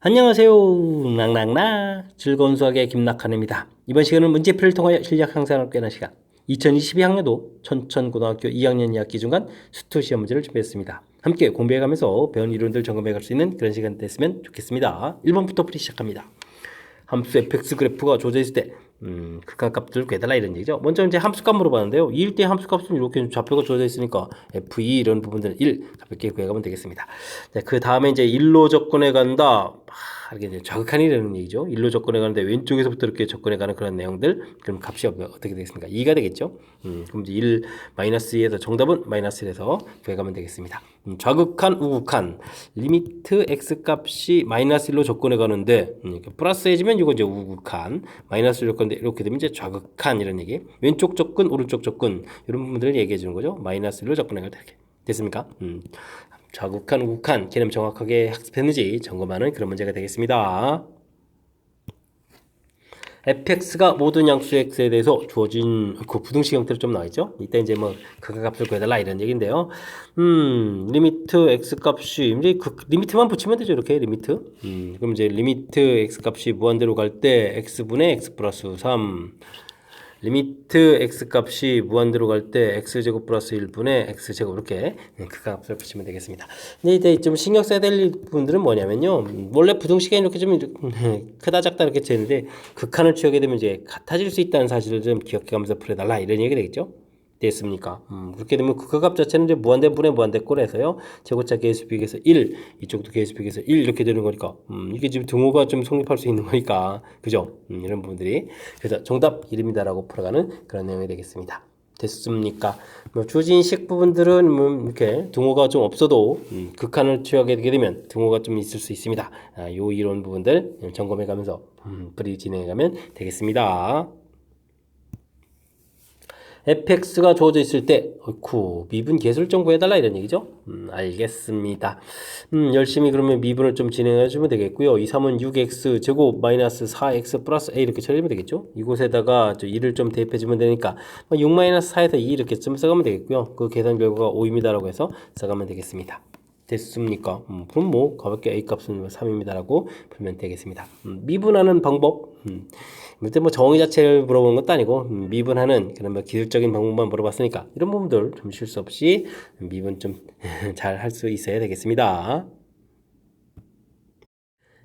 안녕하세요. 낭낭나 즐거운 수학의 김낙한입니다. 이번 시간은 문제풀이를 통하여 실력 향상을 꾀는 시간 2022학년도 천천고등학교 2학년 2학기 중간 수투 시험 문제를 준비했습니다. 함께 공부해가면서 배운 이론들 점검해갈 수 있는 그런 시간 됐으면 좋겠습니다. 1번부터 풀이 시작합니다. 함수 fx 그래프가 조져 있을 때 극한값들을 구해달라 이런 얘기죠. 먼저 이제 함수값 물어봤는데요. 2일 때 함수값은 이렇게 좌표가 조져 있으니까 f2 이런 부분들은 1 가볍게 구해가면 되겠습니다. 자, 그 다음에 이제 1로 접근해 간다. 이렇게 이제 좌극한이라는 얘기죠. 1로 접근해 가는데 왼쪽에서부터 이렇게 접근해 가는 그런 내용들. 그럼 값이 어떻게 되겠습니까? 2가 되겠죠. 그럼 이제 1 마이너스 2에서 정답은 마이너스 1에서 구해가면 되겠습니다. 좌극한, 우극한 리미트 x 값이 마이너스 1로 접근해 가는데 플러스 해지면 이거 이제 우극한, 마이너스 1로 건데 이렇게 되면 이제 좌극한 이런 얘기. 왼쪽 접근, 오른쪽 접근 이런 부분들을 얘기해 주는 거죠. 마이너스 1로 접근해 갈 때 이렇게 됐습니까? 좌극한, 우극한 개념 정확하게 학습했는지 점검하는 그런 문제가 되겠습니다. fx가 모든 양수 x에 대해서 주어진 그 부등식 형태로 좀 나와있죠. 이때 이제 뭐 극한값을 구해달라 이런 얘기인데요. 리미트 x 값이 이제 리미트만 붙이면 되죠. 이렇게 리미트. 그럼 이제 리미트 x 값이 무한대로 갈 때 x분의 x 플러스 3 리미트 x 값이 무한대로 갈 때 x제곱 플러스 1분의 x제곱 이렇게 극한값을 붙이면 되겠습니다. 근데 이제 좀 신경 써야 될 부분들은 뭐냐면요. 원래 부등식에 이렇게 좀 크다 작다 이렇게 되는데 극한을 취하게 되면 이제 같아질 수 있다는 사실을 좀 기억해가면서 풀어달라 이런 얘기 되겠죠. 됐습니까? 그렇게 되면 극합 자체는 이제 무한대분의 무한대꼴에서요. 제곱차 계수비에서 1, 이쪽도 계수비에서 1 이렇게 되는 거니까 이게 지금 등호가 좀 성립할 수 있는 거니까 그죠? 이런 부분들이 그래서 정답 1입니다라고 풀어가는 그런 내용이 되겠습니다. 됐습니까? 뭐 주어진식 부분들은 뭐 이렇게 등호가 좀 없어도 극한을 취하게 되면 등호가 좀 있을 수 있습니다. 요 이론 부분들 점검해가면서 풀이 진행해가면 되겠습니다. fx가 주어져 있을 때 미분 계수를 좀 구해달라 이런 얘기죠. 알겠습니다. 열심히 그러면 미분을 좀 진행해 주면 되겠고요. 2, 3은 6x 제곱 마이너스 4x 플러스 a 이렇게 처리하면 되겠죠. 이곳에다가 2를 좀 대입해 주면 되니까 6 마이너스 4에서 2 이렇게 좀 써가면 되겠고요. 그 계산 결과가 5입니다라고 해서 써가면 되겠습니다. 됐습니까? 그럼 뭐 가볍게 a 값은 3입니다라고 풀면 되겠습니다. 미분하는 방법 그때 뭐 정의 자체를 물어보는 것도 아니고 미분하는 그런 뭐 기술적인 방법만 물어봤으니까 이런 부분들 좀 실수 없이 미분 좀 잘 할 수 있어야 되겠습니다.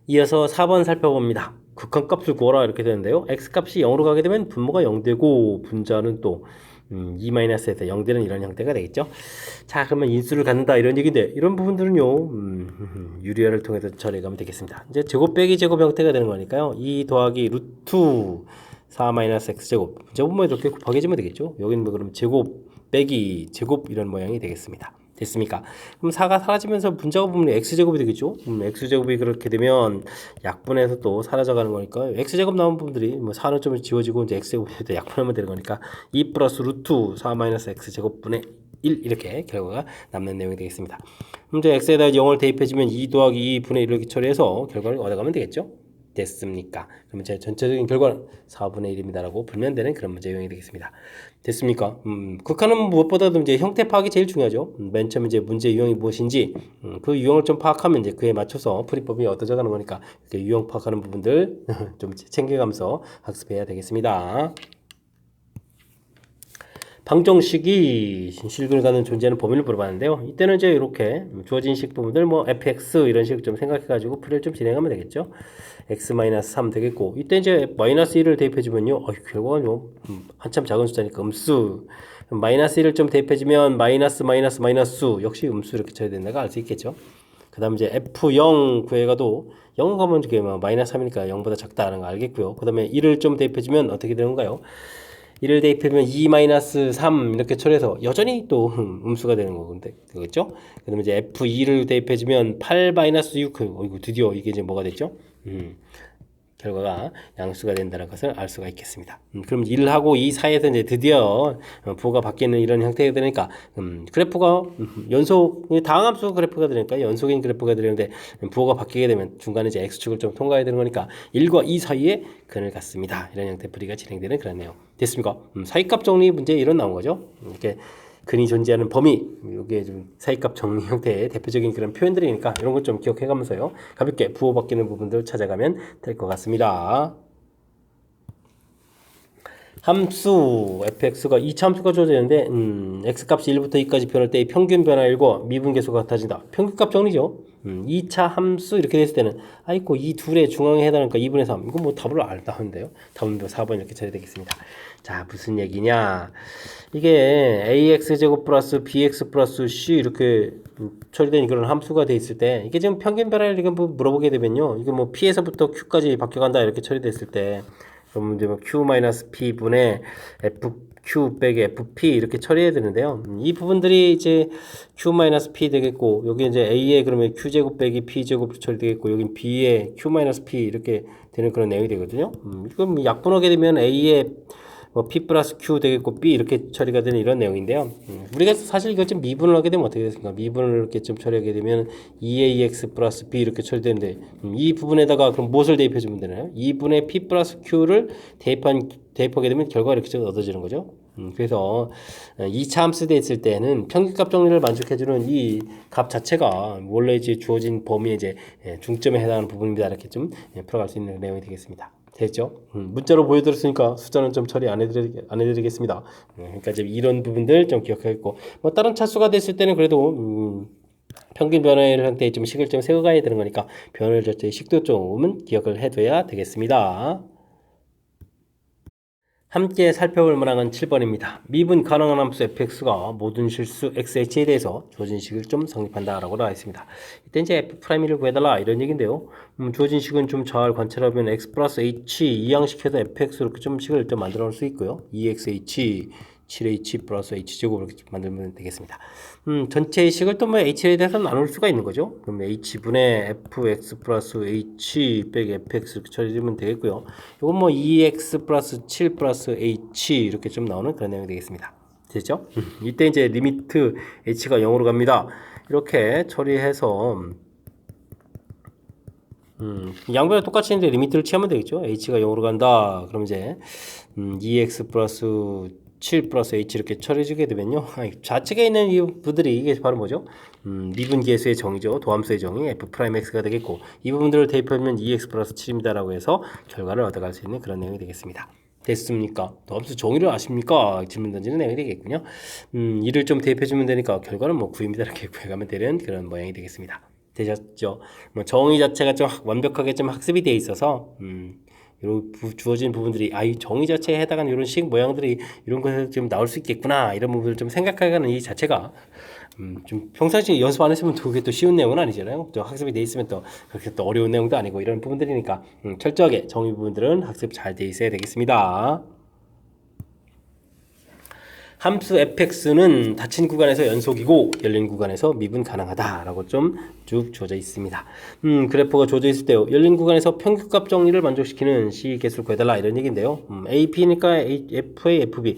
이어서 4번 살펴봅니다. 극한값을 구하라 이렇게 되는데요. x값이 0으로 가게 되면 분모가 0되고 분자는 또 2-에서 0되는 이런 형태가 되겠죠. 자, 그러면 인수를 갖는다 이런 얘기인데 이런 부분들은요 유리화를 통해서 처리하면 되겠습니다. 이제 제곱 빼기 제곱 형태가 되는 거니까요. 2 더하기 루트 4-x제곱 제곱 뭐 이렇게 곱하기 해주면 되겠죠. 여기는 뭐 그럼 제곱 빼기 제곱 이런 모양이 되겠습니다. 됐습니까? 그럼 4가 사라지면서 분자가 보면 x제곱이 되겠죠? x제곱이 그렇게 되면 약분해서 또 사라져가는 거니까 x제곱 나온 부분들이 뭐 4는 좀 지워지고 이제 x제곱이 약분하면 되는 거니까 2 플러스 루트 4 마이너스 x제곱분의 1 이렇게 결과가 남는 내용이 되겠습니다. 그럼 이제 x에다 0을 대입해주면 2 더하기 2분의 1 이렇게 처리해서 결과를 얻어가면 되겠죠? 됐습니까? 그러면 제 전체적인 결과는 4분의 1입니다라고 풀면 되는 그런 문제 유형이 되겠습니다. 됐습니까? 극한은 무엇보다도 이제 형태 파악이 제일 중요하죠. 맨 처음 이제 문제 유형이 무엇인지 그 유형을 좀 파악하면 이제 그에 맞춰서 풀이법이 어떠져 가는 거니까 이렇게 유형 파악하는 부분들 좀 챙겨가면서 학습해야 되겠습니다. 방정식이 실근을 갖는 존재하는 범위를 물어봤는데요. 이때는 이제 이렇게 주어진 식 부분들 뭐 fx 이런 식으로 좀 생각해가지고 풀이를 좀 진행하면 되겠죠. x-3 되겠고 이때 이제 마이너스 1을 대입해주면요. 결과가 좀 한참 작은 숫자니까 음수 마이너스 1을 좀 대입해주면 마이너스 역시 음수 이렇게 쳐야 된다가 알 수 있겠죠. 그 다음 이제 f0 구해가도 0 가면 이게 마이너스 3이니까 0보다 작다는 거 알겠고요. 그 다음에 1을 좀 대입해주면 어떻게 되는 건가요? 1을 대입하면 2-3 이렇게 처리해서 여전히 또 음수가 되는 거건데 그렇죠? 그다음에 이제 F2를 대입해주면 8-6 이거 드디어 이게 이제 뭐가 됐죠? 결과가 양수가 된다는 것을 알 수가 있겠습니다. 그럼 1하고 2 사이에서 이제 드디어 부호가 바뀌는 이런 형태가 되니까 그래프가 연속 다항함수 그래프가 되니까 연속인 그래프가 되는데 부호가 바뀌게 되면 중간에 이제 x축을 좀 통과해야 되는 거니까 1과 2 사이에 근을 갖습니다. 이런 형태 풀이가 진행되는 그런 내용 됐습니까? 사이값 정리 문제 이런 나온 거죠. 이렇게 근이 존재하는 범위, 이게 좀 사이값 정리 형태의 대표적인 그런 표현들이니까 이런 것 좀 기억해가면서요. 가볍게 부호 바뀌는 부분들 찾아가면 될 것 같습니다. 함수 fx가 2차 함수가 주어지는데 x값이 1부터 2까지 변할 때의 평균 변화율과 미분계수가 같아진다. 평균값 정리죠. 2차 함수 이렇게 됐을 때는 아이고 이 둘의 중앙에 해당하니까 2분의 3. 이거 뭐 답을 알다 하는데요. 답은 4번 이렇게 처리되겠습니다. 자, 무슨 얘기냐? 이게 ax제곱 플러스 bx 플러스 c 이렇게 처리된 그런 함수가 돼 있을 때 이게 지금 평균 변화율 이거 뭐 물어보게 되면요. 이거 뭐 p에서부터 q까지 바뀌어간다 이렇게 처리됐을 때 그럼 이제 뭐 q-p 분의 fq 빼기 fp 이렇게 처리해야 되는데요. 이 부분들이 이제 q-p 되겠고 여기 이제 a에 그러면 q제곱 빼기 p제곱 처리되겠고 여긴 b에 q-p 이렇게 되는 그런 내용이 되거든요. 이건 약분하게 되면 a에 뭐 p 플러스 q 되겠고 b 이렇게 처리가 되는 이런 내용인데요. 우리가 사실 이거 좀 미분을 하게 되면 어떻게 됐습니까? 미분을 이렇게 좀 처리하게 되면 2ax 플러스 b 이렇게 처리되는데 이 부분에다가 그럼 무엇을 대입해 주면 되나요? 2분의 p 플러스 q를 대입하게 되면 결과가 이렇게 얻어지는 거죠. 그래서 2차 함수 됐을 때는 평균값 정리를 만족해주는 이 값 자체가 원래 이제 주어진 범위의 이제 중점에 해당하는 부분입니다. 이렇게 좀 풀어갈 수 있는 내용이 되겠습니다. 됐죠? 문자로 보여드렸으니까 숫자는 좀 처리 안 해드리겠습니다. 그러니까 이제 이런 부분들 좀 기억하겠고, 뭐 다른 차수가 됐을 때는 그래도 평균 변화율 형태의 좀 식을 좀 세워가야 되는 거니까 변화율 자체의 식도 좀은 기억을 해둬야 되겠습니다. 함께 살펴볼 문항은 7번입니다. 미분 가능한 함수 fx가 모든 실수 xh에 대해서 주어진 식을 좀 성립한다 라고 나와 있습니다. 이때 이제 f'를 구해달라 이런 얘기인데요. 주어진 식은 좀 잘 관찰하면 x 플러스 h 이항식해서 fx로 이렇게 좀 식을 좀 만들어 놓을 수 있고요. 2xh 7h 플러스 h제곱으로 이렇게 만들면 되겠습니다. 전체의 식을 또 뭐 h에 대해서 나눌 수가 있는 거죠. 그럼 h분의 fx 플러스 h 빼기 fx 이렇게 처리하면 되겠고요. 이건 뭐 2x 플러스 7 플러스 h 이렇게 좀 나오는 그런 내용이 되겠습니다. 됐죠? 이때 이제 리미트 h가 0으로 갑니다. 이렇게 처리해서 양변에 똑같이 있는데 리미트를 취하면 되겠죠. h가 0으로 간다. 그럼 이제 2x 플러스 7 플러스 h 이렇게 처리해주게 되면요. 좌측에 있는 이 부분들이 이게 바로 뭐죠? 미분계수의 정의죠. 도함수의 정의 f'x가 되겠고 이 부분들을 대입하면 2x 플러스 7입니다 라고 해서 결과를 얻어갈 수 있는 그런 내용이 되겠습니다. 됐습니까? 도함수 정의를 아십니까? 질문 던지는 내용이 되겠군요. 이를 좀 대입해주면 되니까 결과는 뭐 9입니다 이렇게 구해가면 되는 그런 모양이 되겠습니다. 되셨죠? 뭐 정의 자체가 좀 완벽하게 좀 학습이 돼 있어서 이런 주어진 부분들이 이 정의 자체에 해당하는 이런 식 모양들이 이런 것에서 좀 나올 수 있겠구나 이런 부분을 좀 생각하는 이 자체가 좀 평상시에 연습 안 했으면 그게 또 쉬운 내용은 아니잖아요. 또 학습이 돼 있으면 또 그렇게 또 어려운 내용도 아니고 이런 부분들이니까 철저하게 정의 부분들은 학습 잘 돼 있어야 되겠습니다. 함수 fx는 닫힌 구간에서 연속이고 열린 구간에서 미분 가능하다라고 좀 쭉 주어져 있습니다. 그래프가 주어져 있을 때요. 열린 구간에서 평균값 정리를 만족시키는 C 개수를 구해달라 이런 얘기인데요. AP니까 FA, FB,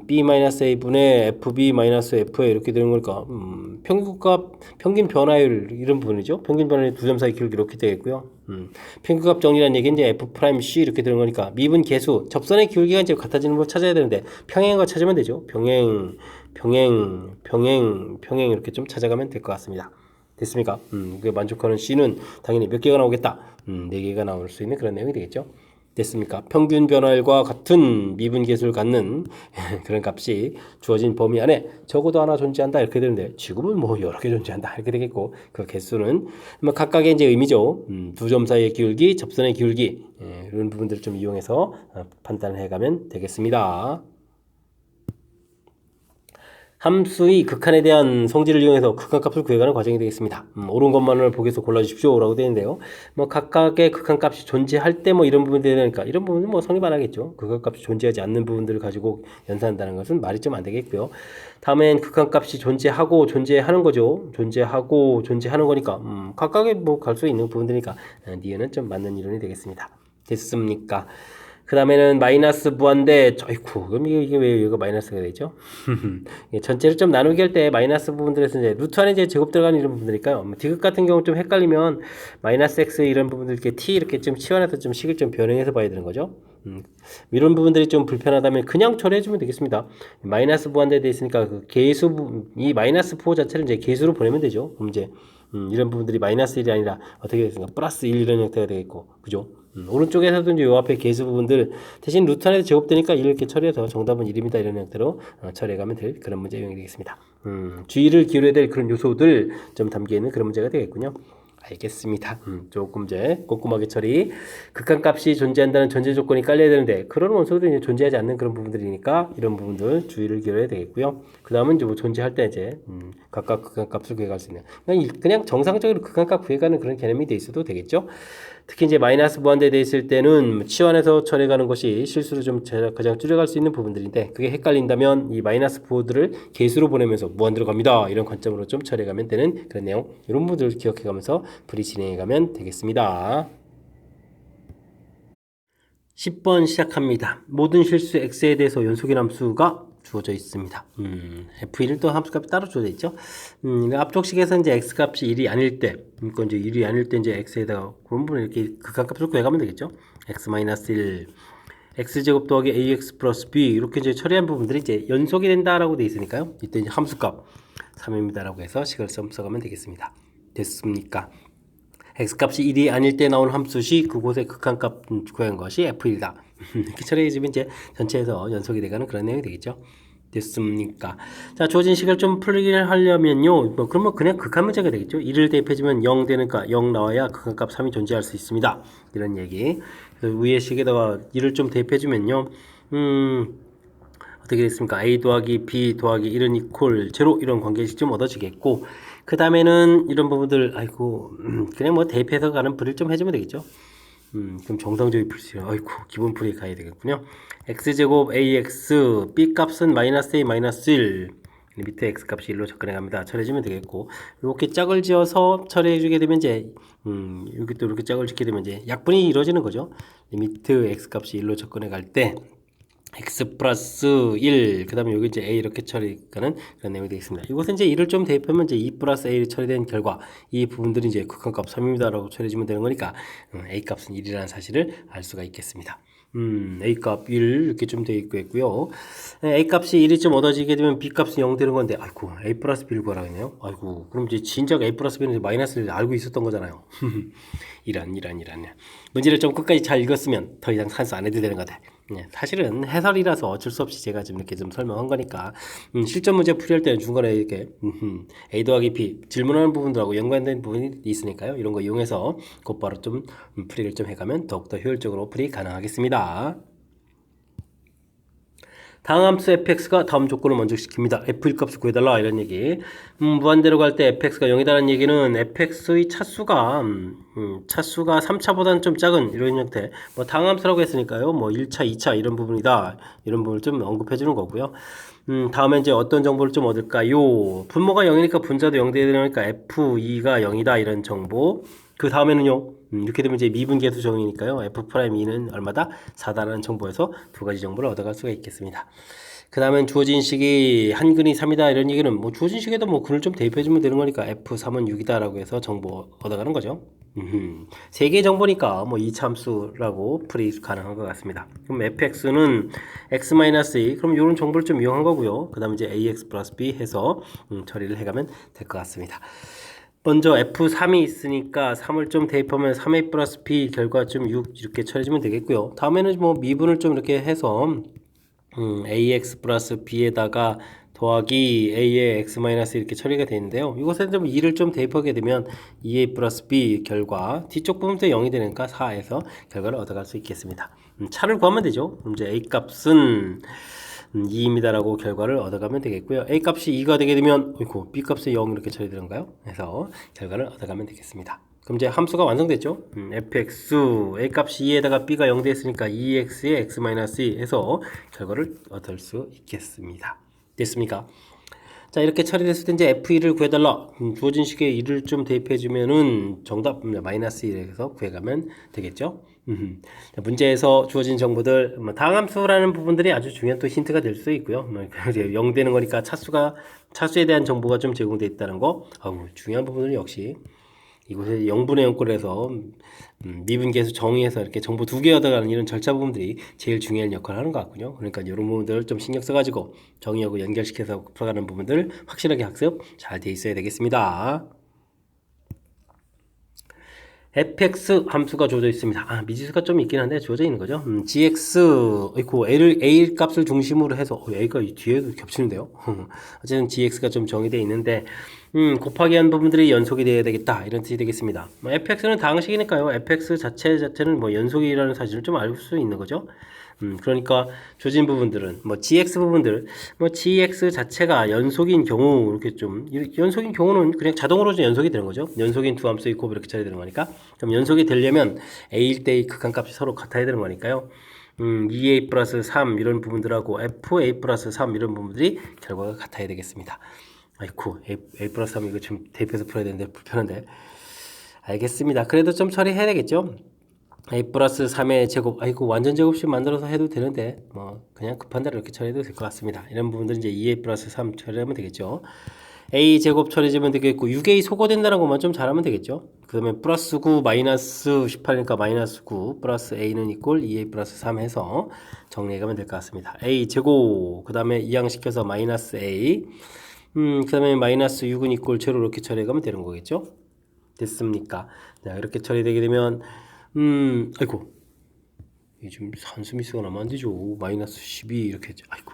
B-A분의 FB-FA 이렇게 되는 거니까 평균값, 평균 변화율 이런 부분이죠. 평균 변화율 두 점 사이 기울기 이렇게 되겠고요. 평균값 정리라는 얘기는 이제 F'C 이렇게 되는 거니까 미분 계수, 접선의 기울기가 이제 같아지는 걸 찾아야 되는데 평행과 찾으면 되죠. 평행 이렇게 좀 찾아가면 될 것 같습니다. 됐습니까? 그 만족하는 C는 당연히 몇 개가 나오겠다. 4개가 나올 수 있는 그런 내용이 되겠죠. 됐습니까? 평균 변화율과 같은 미분 계수를 갖는 그런 값이 주어진 범위 안에 적어도 하나 존재한다 이렇게 되는데 지금은 뭐 여러 개 존재한다 이렇게 되겠고 그 개수는 뭐 각각의 이제 의미죠. 두 점 사이의 기울기, 접선의 기울기 이런 부분들을 좀 이용해서 판단을 해가면 되겠습니다. 함수의 극한에 대한 성질을 이용해서 극한값을 구해가는 과정이 되겠습니다. 옳은 것만을 보기에서 골라주십시오 라고 되어 있는데요. 뭐 각각의 극한값이 존재할 때 뭐 이런 부분이 되니까 이런 부분은 뭐 성립 안 하겠죠. 극한값이 존재하지 않는 부분들을 가지고 연산한다는 것은 말이 좀 안 되겠고요. 다음엔 극한값이 존재하고 존재하는 거죠. 존재하고 존재하는 거니까 각각의 뭐 갈 수 있는 부분들이니까 니은은 좀 맞는 이론이 되겠습니다. 됐습니까? 그 다음에는 마이너스 무한대, 어이쿠, 그럼 이게 왜 이거 마이너스가 되죠? 전체를 좀 나누기 할 때 마이너스 부분들에서 이제 루트 안에 이제 제곱 들어가는 이런 부분들이니까요. 디귿 같은 경우 좀 헷갈리면 마이너스 x 이런 부분들 이렇게 t 이렇게 좀 치환해서 좀 식을 좀 변형해서 봐야 되는 거죠. 이런 부분들이 좀 불편하다면 그냥 처리해주면 되겠습니다. 마이너스 무한대에 돼 있으니까 그 계수, 이 마이너스 4 자체를 이제 계수로 보내면 되죠. 그럼 이제 이런 부분들이 마이너스 1이 아니라 어떻게 되겠습니까? 플러스 1 이런 형태가 되겠고, 그죠? 오른쪽에서도 이제 요 앞에 계수 부분들 대신 루트 안에서 제곱되니까 1 이렇게 처리해서 정답은 1입니다. 이런 형태로 처리해가면 될 그런 문제 유형이 되겠습니다. 주의를 기울여야 될 그런 요소들 좀 담겨 있는 그런 문제가 되겠군요. 알겠습니다. 조금 이제 꼼꼼하게 처리. 극한값이 존재한다는 전제 조건이 깔려야 되는데 그런 원소들이 이제 존재하지 않는 그런 부분들이니까 이런 부분들 주의를 기울여야 되겠고요. 그 다음은 이제 뭐 존재할 때 이제 각각 극한값을 구해갈 수 있는 그냥 정상적으로 극한값 구해가는 그런 개념이 돼 있어도 되겠죠. 특히 이제 마이너스 무한대에 돼 있을 때는 치환해서 처리해가는 것이 실수로 좀 가장 줄여갈 수 있는 부분들인데 그게 헷갈린다면 이 마이너스 부호들을 계수로 보내면서 무한대로 갑니다. 이런 관점으로 좀 처리해가면 되는 그런 내용 이런 부분들을 기억해가면서 풀이 진행해가면 되겠습니다. 10번 시작합니다. 모든 실수 x에 대해서 연속인 함수가 주어져 있습니다. f1은 또 함수값이 따로 주어져 있죠. 앞쪽 식에서 이제 x값이 1이 아닐 때, 그러니까 이제 1이 아닐 때 이제 x에다가 그런 부분 이렇게 극한값을 구해가면 되겠죠. x-1, x제곱 더하기 ax 플러스 b 이렇게 이제 처리한 부분들이 이제 연속이 된다라고 돼 있으니까요. 이때 이제 함수값 3입니다라고 해서 식을 써가면 되겠습니다. 됐습니까? x값이 1이 아닐 때 나온 함수시 그곳의 극한값 구한 것이 f1이다. 이렇게 처리해주면 이제 전체에서 연속이 돼가는 그런 내용이 되겠죠. 됐습니까? 자, 주어진 식을 좀 풀기를 하려면요. 뭐 그러면 그냥 극한 문제가 되겠죠. 1을 대입해주면 0 되니까 0 나와야 극한값 3이 존재할 수 있습니다. 이런 얘기. 그래서 위의 식에다가 1을 좀 대입해주면요. 어떻게 됐습니까? a 더하기 b 더하기 1은 이퀄 0 이런 관계식 좀 얻어지겠고 그 다음에는 이런 부분들 아이고 그냥 뭐 대입해서 가는 풀이를 좀 해주면 되겠죠. 그럼 정상적인 풀이요. 아이고 기본 풀이 가야 되겠군요. x제곱 ax b 값은 마이너스 a 마이너스 1 밑에 x 값이 1로 접근해 갑니다. 처리해주면 되겠고 이렇게 짝을 지어서 처리해주게 되면 이제 여기 또 이렇게 짝을 짓게 되면 이제 약분이 이루어지는 거죠. 리미트 x 값이 1로 접근해 갈때 x 플러스 1, 그 다음에 여기 이제 a 이렇게 처리하는 그런 내용이 되겠습니다. 이곳은 이제 1을 좀 대입하면 이제 2 플러스 a 처리된 결과 이 부분들이 이제 극한값 3입니다 라고 처리해주면 되는 거니까 a 값은 1이라는 사실을 알 수가 있겠습니다. a 값 1 이렇게 좀 되어 있고요. a 값이 1이 좀 얻어지게 되면 b 값은 0 되는 건데 아이고 a 플러스 b를 구하라고 했네요. 아이고 그럼 이제 진작 a 플러스 b는 마이너스를 알고 있었던 거잖아요. 이런 문제를 좀 끝까지 잘 읽었으면 더 이상 산수 안 해도 되는 거다. 사실은 해설이라서 어쩔 수 없이 제가 좀 이렇게 좀 설명한 거니까 실전 문제 풀이할 때는 중간에 이렇게 a 더하기 b 질문하는 부분들하고 연관된 부분이 있으니까요. 이런 거 이용해서 곧바로 좀 풀이를 좀 해가면 더욱더 효율적으로 풀이 가능하겠습니다. 다음 함수 fx가 다음 조건을 만족시킵니다. f1 값을 구해달라 이런 얘기. 무한대로 갈 때 fx가 0이다는 얘기는 fx의 차수가 3차보다는 좀 작은 이런 형태. 뭐 다음 함수라고 했으니까요. 뭐 1차, 2차 이런 부분이다. 이런 부분을 좀 언급해 주는 거고요. 다음에 이제 어떤 정보를 좀 얻을까요? 분모가 0이니까 분자도 0 돼야 되니까 f2가 0이다 이런 정보. 그 다음에는요. 이렇게 되면 이제 미분계수 정의니까요. f'2는 얼마다? 4다라는 정보에서 두 가지 정보를 얻어갈 수가 있겠습니다. 그 다음엔 주어진 식이 한근이 3이다 이런 얘기는 뭐 주어진 식에도 뭐 근을 좀 대입해주면 되는 거니까 f3은 6이다 라고 해서 정보 얻어가는 거죠. 세 개의 정보니까 뭐 2차 함수라고 풀이 가능한 것 같습니다. 그럼 fx는 x-2 그럼 이런 정보를 좀 이용한 거고요. 그 다음에 이제 ax 플러스 b 해서 처리를 해가면 될 것 같습니다. 먼저 F3이 있으니까 3을 좀 대입하면 3a 플러스 b 결과 좀 6 이렇게 처리해주면 되겠고요. 다음에는 뭐 미분을 좀 이렇게 해서 ax 플러스 b에다가 더하기 a의 x 마이너스 이렇게 처리가 되는데요. 이것에 좀 2를 좀 대입하게 되면 2a 플러스 b 결과 뒤쪽 부분도 0이 되니까 4에서 결과를 얻어갈 수 있겠습니다. 차를 구하면 되죠. 이제 a 값은 2입니다라고 결과를 얻어가면 되겠고요. a 값이 2가 되게 되면 b 값이 0 이렇게 처리되는가요? 해서 결과를 얻어가면 되겠습니다. 그럼 이제 함수가 완성됐죠? fx a 값이 2에다가 b가 0 됐으니까 2x의 x-2 해서 결과를 얻을 수 있겠습니다. 됐습니까? 자, 이렇게 처리됐을 때 이제 F2를 구해달라. 주어진 식에 1을 좀 대입해주면은 정답 마이너스 1에서 구해가면 되겠죠. 자, 문제에서 주어진 정보들, 다항함수라는 부분들이 아주 중요한 또 힌트가 될 수 있고요. 0 되는 거니까 차수에 대한 정보가 좀 제공되어 있다는 거. 중요한 부분은 역시 이곳에 0분의 0꼴에서 미분계수 정의해서 이렇게 정보 2개 얻어가는 이런 절차 부분들이 제일 중요한 역할을 하는 것 같군요. 그러니까 이런 부분들을 좀 신경 써가지고 정의하고 연결시켜서 풀어가는 부분들 확실하게 학습 잘 돼 있어야 되겠습니다. fx 함수가 주어져 있습니다. 미지수가 좀 있긴 한데 주어져 있는 거죠. gx, a 값을 중심으로 해서, a가 뒤에도 겹치는데요. 어쨌든 gx가 좀 정의되어 있는데, 곱하기 한 부분들이 연속이 되어야 되겠다. 이런 뜻이 되겠습니다. fx는 다항식이니까요. fx 자체는 뭐 연속이라는 사실을 좀 알 수 있는 거죠. 그러니까 조진 부분들은 gx 부분들 gx 자체가 연속인 경우 이렇게 좀 연속인 경우는 그냥 자동으로 좀 연속이 되는 거죠. 연속인 두 함수 있고 이렇게 처리되는 거니까. 그럼 연속이 되려면 a일 때의 극한값이 서로 같아야 되는 거니까요. 2a 플러스 3 이런 부분들하고 fa 플러스 3 이런 부분들이 결과가 같아야 되겠습니다. 아이쿠 a 플러스 3 이거 좀 대입해서 풀어야 되는데 불편한데. 알겠습니다. 그래도 좀 처리해야 되겠죠. a 플러스 3의 제곱, 완전 제곱식 만들어서 해도 되는데, 그냥 급한 대로 이렇게 처리해도 될 것 같습니다. 이런 부분들은 이제 2a 플러스 3 처리하면 되겠죠. a 제곱 처리하면 되겠고, 6a 소거된다는 것만 좀 잘하면 되겠죠. 그 다음에 플러스 9, 마이너스 18이니까 마이너스 9, 플러스 a는 이꼴 2a 플러스 3 해서 정리해가면 될 것 같습니다. a 제곱, 그 다음에 이항시켜서 마이너스 a, 그 다음에 마이너스 6은 이꼴 제로 이렇게 처리해가면 되는 거겠죠. 됐습니까? 자, 이렇게 처리되게 되면, 아이고. 이게 지금 산수 미스가 나면 안 되죠. 마이너스 12 이렇게 했죠. 아이고.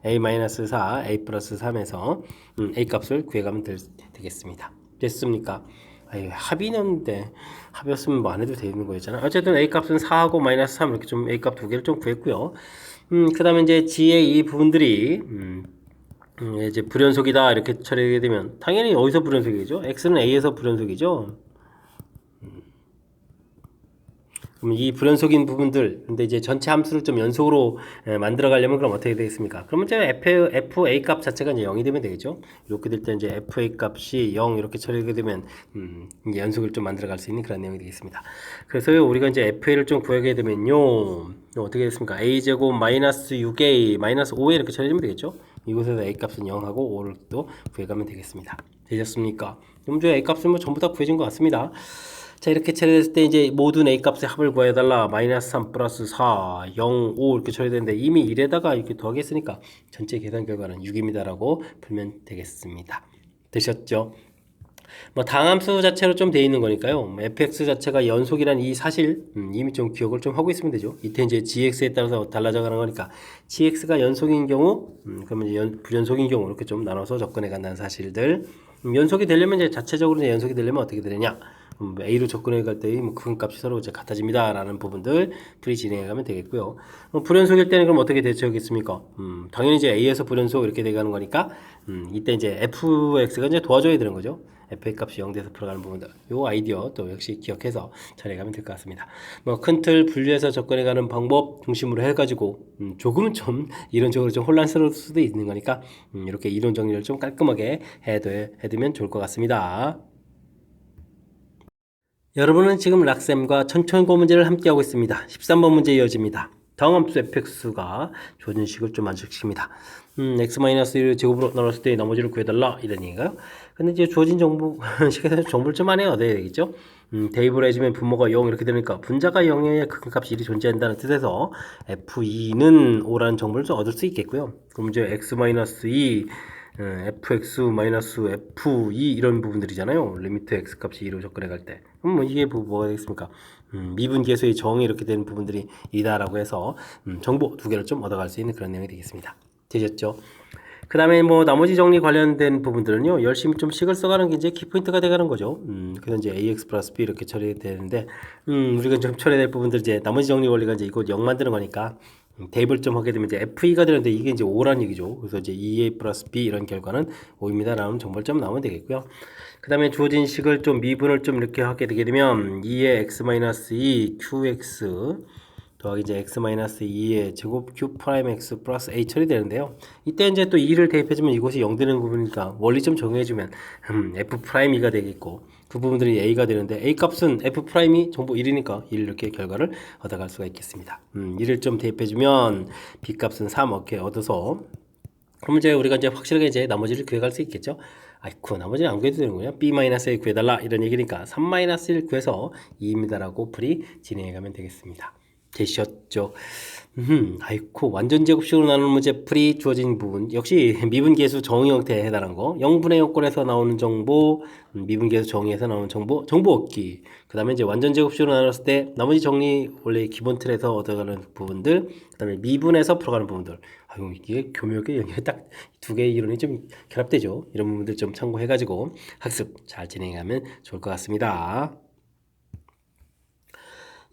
a 마이너스 4, a 플러스 3에서 a 값을 구해가면 되겠습니다. 됐습니까? 합이는데 합이었으면 뭐 안 해도 되는 거였잖아. 어쨌든 a 값은 4하고 마이너스 3 이렇게 좀 a 값 두 개를 좀 구했고요. 그 다음에 이제 g의 이 부분들이 이제 불연속이다 이렇게 처리하게 되면 당연히 어디서 불연속이죠? x는 a에서 불연속이죠. 그럼 이 불연속인 부분들, 근데 이제 전체 함수를 좀 연속으로 만들어 가려면 그럼 어떻게 되겠습니까? 그러면 이제 fa 값 자체가 이제 0이 되면 되겠죠? 이렇게 될 때 이제 fa 값이 0 이렇게 처리하게 되면, 이제 연속을 좀 만들어 갈 수 있는 그런 내용이 되겠습니다. 그래서 우리가 이제 fa를 좀 구하게 되면요, 어떻게 되겠습니까? a제곱 마이너스 6a 마이너스 5a 이렇게 처리하면 되겠죠? 이곳에서 a 값은 0하고 5를 또 구해가면 되겠습니다. 되셨습니까? 그럼 이제 a 값은 뭐 전부 다 구해진 것 같습니다. 자, 이렇게 처리했을 때 이제 모든 a 값의 합을 구해달라. 마이너스 3 플러스 4, 0, 5 이렇게 처리되는데 이미 1에다가 이렇게 더하겠으니까 전체 계산 결과는 6입니다라고 풀면 되겠습니다. 되셨죠? 당함수 자체로 좀 돼 있는 거니까요. fx 자체가 연속이란 이 사실 이미 좀 기억을 좀 하고 있으면 되죠. 이때 이제 gx에 따라서 달라져 가는 거니까 gx가 연속인 경우, 그러면 이제 불연속인 경우 이렇게 좀 나눠서 접근해 간다는 사실들. 연속이 되려면 이제 자체적으로 이제 연속이 되려면 어떻게 되느냐? A로 접근해 갈 때의 큰 값이 서로 이제 같아집니다. 라는 부분들 풀이 진행해 가면 되겠고요. 불연속일 때는 그럼 어떻게 대처하겠습니까? 당연히 이제 A에서 불연속 이렇게 돼가는 거니까, 이때 이제 fx가 이제 도와줘야 되는 거죠. f의 값이 0돼서 풀어가는 부분들. 요 아이디어 또 역시 기억해서 처리해 가면 될 것 같습니다. 큰 틀 분류해서 접근해 가는 방법 중심으로 해가지고, 조금은 좀 이론적으로 좀 혼란스러울 수도 있는 거니까, 이렇게 이론 정리를 좀 깔끔하게 해두면 좋을 것 같습니다. 여러분은 지금 락쌤과 천천고 문제를 함께하고 있습니다. 13번 문제 이어집니다. 다음함수 fx가 주어진 식을 좀 만족시킵니다. x-1을 제곱으로 나눴을 때 나머지를 구해달라 이런 얘기인가요? 근데 이제 주어진 정보 식에서 정보를 좀 많이 얻어야 되겠죠? 대입을 해주면 분모가 0 이렇게 되니까 분자가 0이어야 극한값이 1이 존재한다는 뜻에서 f2는 5라는 정보를 좀 얻을 수 있겠고요. 그럼 이제 x-2 fx-f2 이런 부분들이잖아요. 리미트 x 값이 2로 접근해 갈 때. 그럼 뭐 이게 뭐가 되겠습니까? 미분계수의 정이 이렇게 되는 부분들이 이다라고 해서 정보 두 개를 좀 얻어갈 수 있는 그런 내용이 되겠습니다. 되셨죠? 그 다음에 뭐 나머지 정리 관련된 부분들은요, 열심히 좀 식을 써가는 게 이제 키포인트가 돼가는 거죠. 그래서 이제 ax 플러스 b 이렇게 처리되는데, 우리가 좀 처리될 부분들 이제 나머지 정리 원리가 이제 이거 0 만드는 거니까, 대입을 좀 하게 되면 이제 f2가 되는데 이게 이제 5라는 얘기죠. 그래서 이제 2a 플러스 b 이런 결과는 5입니다. 라는 정보를 좀 나오면 되겠고요. 그 다음에 주어진 식을 좀 미분을 좀 이렇게 하게 되게 되면 2의 x-2 qx 더하기 이제 x 마이너스 2의 제곱 q 프라임 x 플러스 a 처리되는데요. 이때 이제 또 2를 대입해주면 이곳이 0 되는 부분이니까 원리 좀 정해주면 f 프라임 2가 되겠고 그 부분들이 a가 되는데 a 값은 f 프라임이 정보 1이니까 1 이렇게 결과를 얻어갈 수가 있겠습니다. 1을 좀 대입해주면 b 값은 3 이렇게 얻어서 그럼 이제 우리가 이제 확실하게 이제 나머지를 구해갈 수 있겠죠. 아이쿠 나머지는 안 구해도 되는군요. b-1 구해달라 이런 얘기니까 3-1 구해서 2입니다라고 풀이 진행해가면 되겠습니다. 되셨죠? 아이쿠 완전 제곱식으로 나누는 문제 풀이 주어진 부분 역시 미분계수 정의 형태에 해당하는 거 0분의 요건에서 나오는 정보 미분계수 정의에서 나오는 정보 얻기 그 다음에 이제 완전 제곱식으로 나눴을 때 나머지 정리 원래 기본 틀에서 얻어가는 부분들 그 다음에 미분에서 풀어가는 부분들 아유 이게 교묘하게 여기 딱 두 개의 이론이 좀 결합되죠. 이런 부분들 좀 참고해가지고 학습 잘 진행하면 좋을 것 같습니다.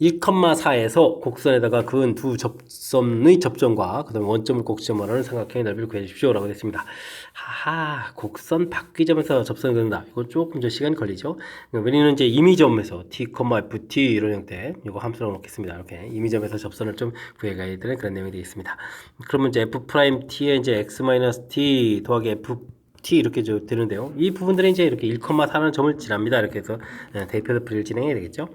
1,4에서 곡선에다가 그은 두 접선의 접점과 그 다음에 원점을 꼭지점으로 삼각형의 넓이를 구해주십시오 라고 됐습니다. 하하 곡선 바퀴점에서 접선을 그린다. 이거 조금 더 시간이 걸리죠. 우리는 이제 임의점에서 t, ft 이런 형태 이거 함수로 놓겠습니다. 이렇게 임의점에서 접선을 좀 구해가야 되는 그런 내용이 되겠습니다. 그러면 이제 f''t에 이제 x-t 더하기 t 이렇게 되는데요. 이 부분들이 이제 이렇게 1,4라는 점을 지납니다. 이렇게 해서 대입해서 풀이를 진행해야 되겠죠.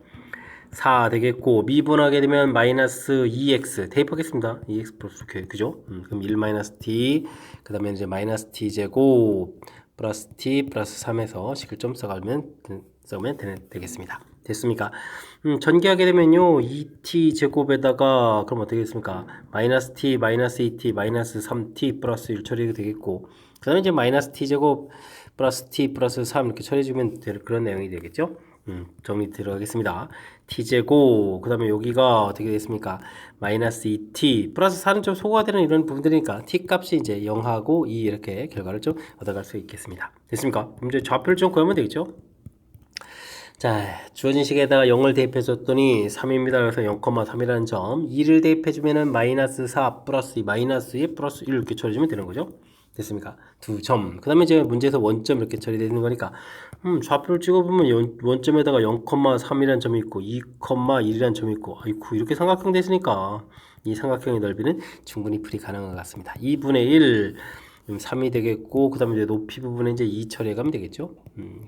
4 되겠고 미분하게 되면 마이너스 2x 대입하겠습니다. 2x 플러스 그죠? 그럼 1 마이너스 t 그 다음에 이제 마이너스 t 제곱 플러스 t 플러스 3에서 식을 좀 써가면 되겠습니다. 됐습니까? 전개하게 되면요 2t 제곱에다가 그럼 어떻게 됐습니까? 마이너스 t 마이너스 2t 마이너스 3t 플러스 1 처리가 되겠고 그 다음에 이제 마이너스 t 제곱 플러스 t 플러스 3 이렇게 처리해주면 될 그런 내용이 되겠죠? 정리 들어가겠습니다. t제곱 그 다음에 여기가 어떻게 됐습니까? 마이너스 2t 플러스 4는 좀 소거가 되는 이런 부분들이니까 t 값이 이제 0하고 2 이렇게 결과를 좀 얻어갈 수 있겠습니다. 됐습니까? 그럼 이제 좌표를 좀 구하면 되겠죠? 자, 주어진 식에다가 0을 대입해줬더니 3입니다. 그래서 0,3이라는 점 2를 대입해주면은 마이너스 4 플러스 2 마이너스 2 플러스 1 이렇게 처리해주면 되는 거죠? 됐습니까? 두 점. 그 다음에 이제 문제에서 원점 이렇게 처리되는 거니까, 좌표를 찍어보면 원점에다가 0,3이라는 점이 있고, 2,1이라는 점이 있고, 아이쿠, 이렇게 삼각형 됐으니까, 이 삼각형의 넓이는 충분히 풀이 가능한 것 같습니다. 2분의 1, 3이 되겠고, 그 다음에 이제 높이 부분에 이제 2 처리해가면 되겠죠?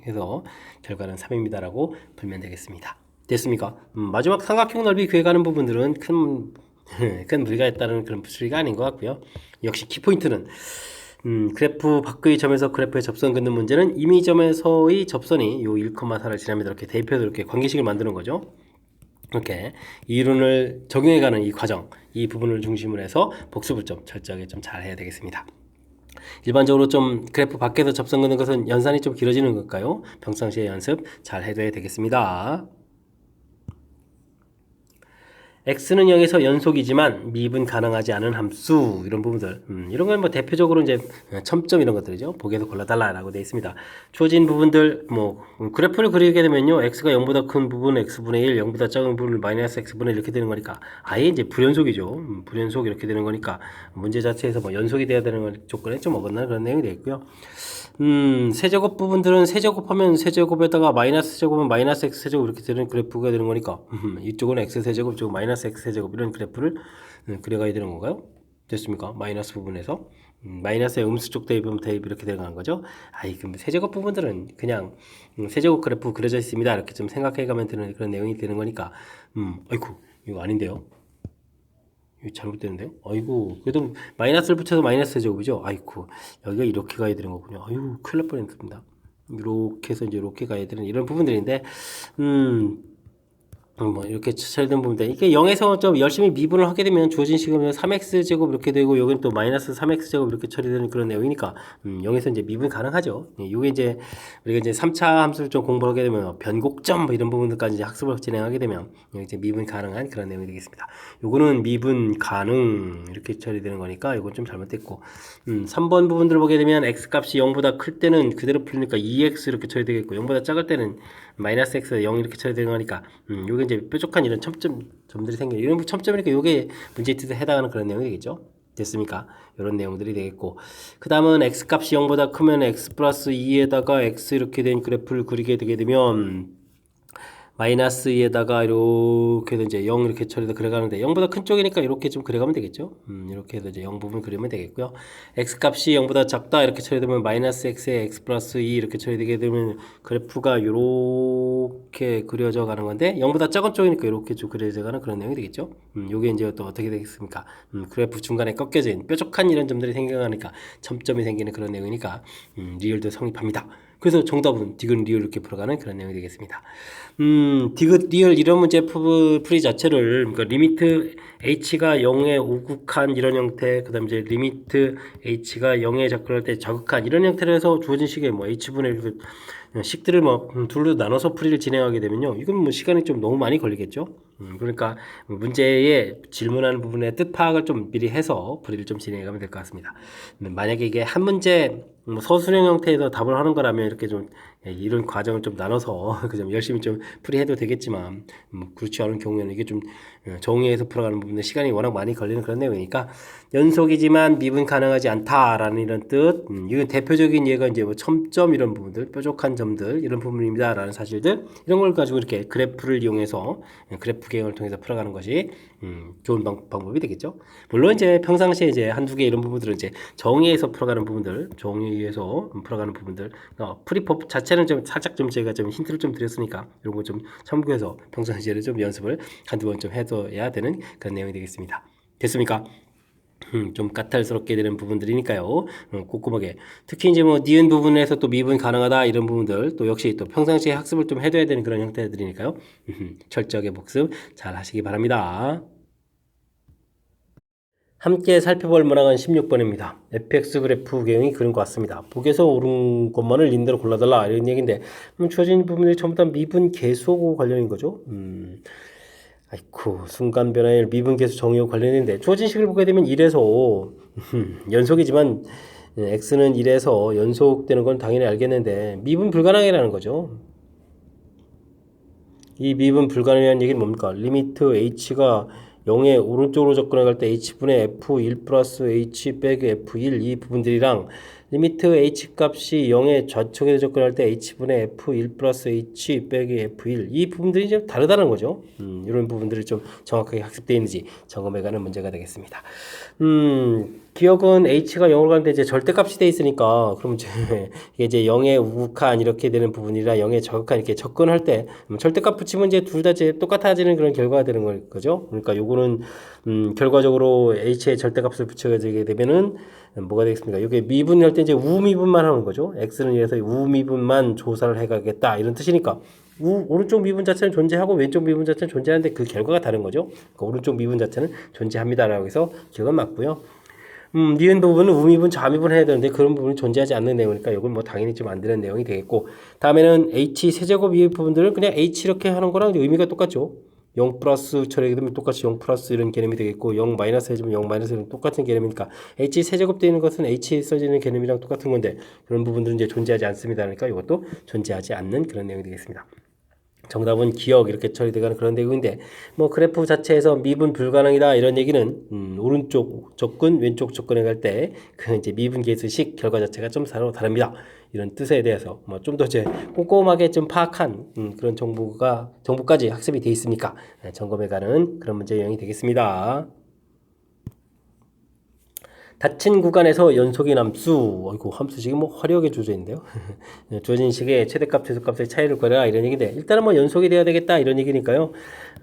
해서 결과는 3입니다라고 풀면 되겠습니다. 됐습니까? 마지막 삼각형 넓이 구해가는 부분들은 큰 무리가 있다는 그런 수리가 아닌 것 같고요. 역시 키포인트는 그래프 밖의 점에서 그래프에 접선 긋는 문제는 임의점에서의 접선이 요 1,4를 지납니다. 이렇게 대입해서 이렇게 관계식을 만드는 거죠. 이렇게 이론을 적용해가는 이 과정, 이 부분을 중심으로 해서 복습을 좀 철저하게 좀 잘 해야 되겠습니다. 일반적으로 좀 그래프 밖에서 접선 긋는 것은 연산이 좀 길어지는 걸까요? 평상시에 연습 잘 해둬야 되겠습니다. x는 0에서 연속이지만 미분 가능하지 않은 함수 이런 부분들 이런 건 뭐 대표적으로 이제 첨점 이런 것들이죠. 보기에서 골라달라라고 되어 있습니다. 주어진 부분들 뭐 그래프를 그리게 되면요 x가 0보다 큰 부분 x분의 1 0보다 작은 부분 마이너스 x분의 1 이렇게 되는 거니까 아예 이제 불연속이죠. 불연속 이렇게 되는 거니까 문제 자체에서 뭐 연속이 돼야 되는 조건에 좀 어긋나는 그런 내용이 되겠고요. 세제곱 부분들은 세제곱하면 세제곱에다가 마이너스 세제곱은 마이너스 x 세제곱 이렇게 되는 그래프가 되는 거니까 이쪽은 x 세제곱 이쪽은 마이너스 x 세제곱 이런 그래프를 그려가야 되는 건가요? 됐습니까? 마이너스 부분에서 마이너스의 음수쪽 대입하면 대입 이렇게 되는 거죠. 그럼 세제곱 부분들은 그냥 세제곱 그래프 그려져 있습니다 이렇게 좀 생각해가면 되는 그런 내용이 되는 거니까 아이쿠 이거 아닌데요. 이거 잘못되는데요? 아이고, 그래도 마이너스를 붙여서 마이너스 제곱이죠? 아이고, 여기가 이렇게 가야 되는 거군요. 아유, 큰일 날 뻔했습니다. 이렇게 해서 이제 이렇게 가야 되는 이런 부분들인데, 뭐 이렇게 처리된 부분인데 이게 0에서 좀 열심히 미분을 하게 되면 주어진 식은 3x 제곱 이렇게 되고 여기는 또 마이너스 3x 제곱 이렇게 처리되는 그런 내용이니까 0에서 이제 미분 가능하죠. 이게 이제 우리가 이제 3차 함수를 좀 공부를 하게 되면 변곡점 뭐 이런 부분들까지 이제 학습을 진행하게 되면 이제 미분 가능한 그런 내용이 되겠습니다. 요거는 미분 가능 이렇게 처리되는 거니까 이건 좀 잘못됐고 3번 부분들을 보게 되면 x 값이 0보다 클 때는 그대로 풀리니까 2x 이렇게 처리되겠고 0보다 작을 때는 마이너스 x 0 이렇게 처리되는 거니까 요게 이제 뾰족한 이런 점들이 생겨요. 이런 첨점이니까 요게 문제의 뜻에 해당하는 그런 내용이 되겠죠. 됐습니까? 이런 내용들이 되겠고 그 다음은 x값이 0보다 크면 x 플러스 2에다가 x 이렇게 된 그래프를 그리게 되게 되면 마이너스 2에다가 이렇게 해서 이제 0 이렇게 처리해서 그려가는데 0보다 큰 쪽이니까 이렇게 좀 그려가면 되겠죠. 이렇게 해서 이제 0 부분 그리면 되겠고요. x 값이 0보다 작다 이렇게 처리되면 마이너스 x에 x 플러스 2 이렇게 처리되게 되면 그래프가 이렇게 그려져 가는 건데 0보다 작은 쪽이니까 이렇게 좀 그려져 가는 그런 내용이 되겠죠. 요게 이제 또 어떻게 되겠습니까? 그래프 중간에 꺾여진 뾰족한 이런 점들이 생겨나니까 점점이 생기는 그런 내용이니까 리얼도 성립합니다. 그래서 정답은 디귿 리얼 이렇게 풀어가는 그런 내용이 되겠습니다. 디귿 리얼 이런 문제 풀이 자체를 그러니까 리미트 h가 0에 오국한 이런 형태, 그다음 이제 리미트 h가 0에 접근할 때 자극한 이런 형태로 해서 주어진 식의 뭐 h분의 식들을 뭐 둘로 나눠서 풀이를 진행하게 되면요, 이건 뭐 시간이 좀 너무 많이 걸리겠죠. 그러니까 문제에 질문하는 부분의 뜻 파악을 좀 미리 해서 풀이를 좀 진행하면 될 것 같습니다. 만약에 이게 한 문제 뭐 서술형 형태에서 답을 하는 거라면 이렇게 좀 이런 과정을 좀 나눠서 좀 열심히 좀 풀이해도 되겠지만 그렇지 않은 경우에는 이게 좀 정의해서 풀어가는 부분에 시간이 워낙 많이 걸리는 그런 내용이니까 연속이지만 미분 가능하지 않다라는 이런 뜻. 이건 대표적인 예가 이제 뭐 첨점 이런 부분들, 뾰족한 점들 이런 부분입니다라는 사실들, 이런 걸 가지고 이렇게 그래프를 이용해서 그래프 개형을 통해서 풀어가는 것이 좋은 방법이 되겠죠. 물론 이제 평상시에 이제 한두 개 이런 부분들은 이제 정의해서 풀어가는 부분들, 정의해서 풀어가는 부분들, 풀이법 자체는 좀 살짝 좀 제가 좀 힌트를 좀 드렸으니까 이런 거 좀 참고해서 평상시에는 좀 연습을 한두 번 좀 해둬야 되는 그런 내용이 되겠습니다. 됐습니까? 좀 까탈스럽게 되는 부분들이니까요. 꼼꼼하게. 특히 이제 뭐 니은 부분에서 또 미분 가능하다 이런 부분들 또 역시 또 평상시에 학습을 좀 해둬야 되는 그런 형태들이니까요. 철저하게 복습 잘 하시기 바랍니다. 함께 살펴볼 문항은 16번입니다. fx 그래프 개형이 그린 것 같습니다. 보기에서 옳은 것만을 인대로 골라달라 이런 얘기인데 주어진 부분들이 전부 다 미분 계수하고 관련인 거죠. 아이쿠, 순간 변화의 미분 계수 정의와 관련인데 주어진 식을 보게 되면 1에서 연속이지만 x는 1에서 연속되는 건 당연히 알겠는데 미분 불가능이라는 거죠. 이 미분 불가능이라는 얘기는 뭡니까? 리미트 h가 0의 오른쪽으로 접근해 갈 때 h분의 f1 플러스 h 빼기 f1 이 부분들이랑 리미트 h 값이 0의 좌측에 접근할 때 h분의 f1 플러스 h 빼기 f1 이 부분들이 좀 다르다는 거죠. 이런 부분들을 좀 정확하게 학습되어 있는지 점검해가는 문제가 되겠습니다. 기억은 h가 0으로 가는데 이제 절대값이 돼 있으니까 그럼 이제 이게 이제 0의 우극한 이렇게 되는 부분이라 0의 저극한 이렇게 접근할 때 절대값 붙이면 이제 둘 다 이제 똑같아지는 그런 결과가 되는 거죠. 그러니까 요거는 결과적으로 h의 절대값을 붙여지게 되면은 뭐가 되겠습니까? 여기 미분할 때 이제 우미분만 하는 거죠. x는 이래서 우미분만 조사를 해가겠다 이런 뜻이니까 오른쪽 미분 자체는 존재하고 왼쪽 미분 자체는 존재하는데 그 결과가 다른 거죠. 그러니까 오른쪽 미분 자체는 존재합니다라고 해서 기억은 맞고요. 니은 부분은 우미분, 좌미분 해야 되는데 그런 부분이 존재하지 않는 내용이니까 이건 뭐 당연히 좀 안 되는 내용이 되겠고, 다음에는 h 세제곱 이 부분들은 그냥 h 이렇게 하는 거랑 의미가 똑같죠. 0 플러스 처리하게 되면 똑같이 0 플러스 이런 개념이 되겠고 0 마이너스 해주면 0 마이너스 는 똑같은 개념이니까 h 세제곱 되는 것은 h 써지는 개념이랑 똑같은 건데 그런 부분들은 이제 존재하지 않습니다. 그러니까 이것도 존재하지 않는 그런 내용이 되겠습니다. 정답은 기억 이렇게 처리되가는 그런 내용인데 뭐 그래프 자체에서 미분 불가능이다 이런 얘기는 오른쪽 접근 왼쪽 접근에 갈 때 그 이제 미분 계수식 결과 자체가 좀 서로 다릅니다. 이런 뜻에 대해서 뭐 좀 더 이제 꼼꼼하게 좀 파악한 그런 정보까지 학습이 되어 있습니까? 점검해가는 그런 문제 유형이 되겠습니다. 닫힌 구간에서 연속의 함수, 어이구, 함수식이 뭐 화려하게 주어져있는데요. 주어진 식의 최대값, 최소값의 차이를 구하라 이런 얘기인데 일단은 뭐 연속이 돼야 되겠다 이런 얘기니까요.